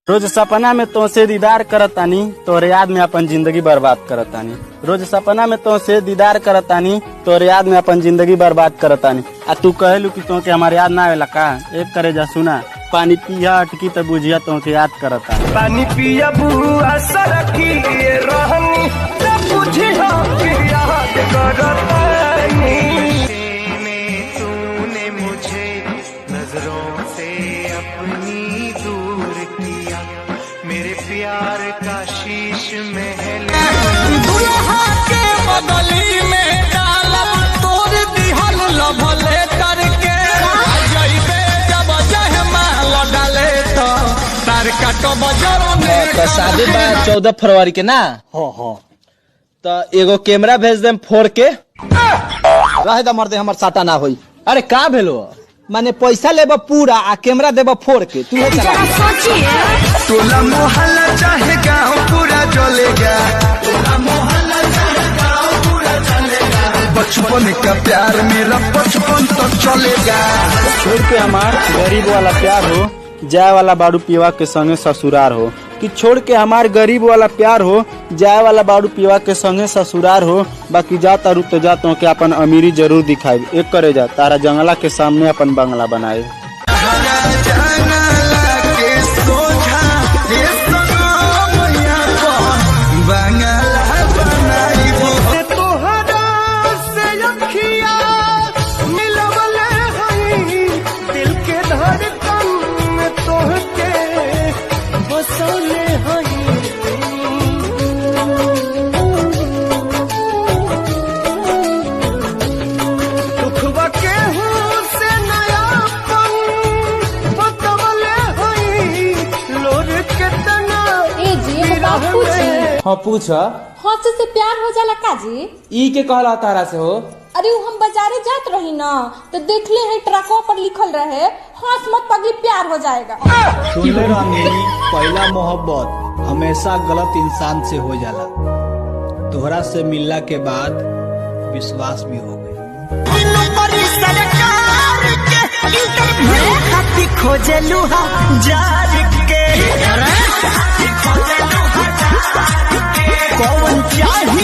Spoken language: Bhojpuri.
रोज सपना में तोसे दीदार करतानी, तोरे याद में अपन जिंदगी बर्बाद करतानी। रोज सपना में तोसे दीदार करतानी, तोरे याद में अपन जिंदगी बर्बाद करतानी। आ तू कहलू कि तोके हमारे याद ना आवेला का? एक करे जा सुना, पानी पिया अटकी त बुझिया तोके याद करता। पानी पिया बुआ सरकी रहनी त बुझिया याद करतानी। तूने मुझे नजरों से अपनी दूर किया, मेरे प्यार का शीश महल दुल्हा के बगली में डालब तोर दिहल लभले करके जइबे जब जहमाल डाले तो तार काटो बजरो में। तो शादी बा 14 फरवरी के ना? हो तो एगो कैमरा भेज देम फोड़ के रह द मर्दे हमर साटा ना होई। अरे का भेलो? माने पैसा लेबा पूरा आ कैमरा देबा फोड़ के तू चला। टोला मोहल्ला चाहे गाँव पूरा चलेगा, टोला मोहल्ला चाहे गाँव पूरा चलेगा। बचपन का प्यार मेरा बचपन तो चलेगा। छोड़ के हमार गरीब वाला प्यार हो, जाए वाला बाड़ू पीवा के संगे ससुरार हो। कि छोड़ के हमार गरीब वाला प्यार हो, जाए वाला बाड़ू पीवा के संगे ससुरार हो। बाकी जाता रुक तो जाता के अपन अमीरी जरूर दिखाई। एक करे जा तारा जंगला के सामने अपन बंगला बनाए। हाँ पूछ। हाथ से प्यार हो जाला काजी? ई के कहला तारा से हो? अरे वो हम बाजारे जात रही ना तो देखले है ट्रकों पर लिखल रहे हाथ मत पगली प्यार हो जाएगा। सुनले रहनी पहला मोहब्बत हमेशा गलत इंसान से हो जाला। तोहरा से मिलला के बाद विश्वास भी हो गई। खोजलू जार के कौन चाही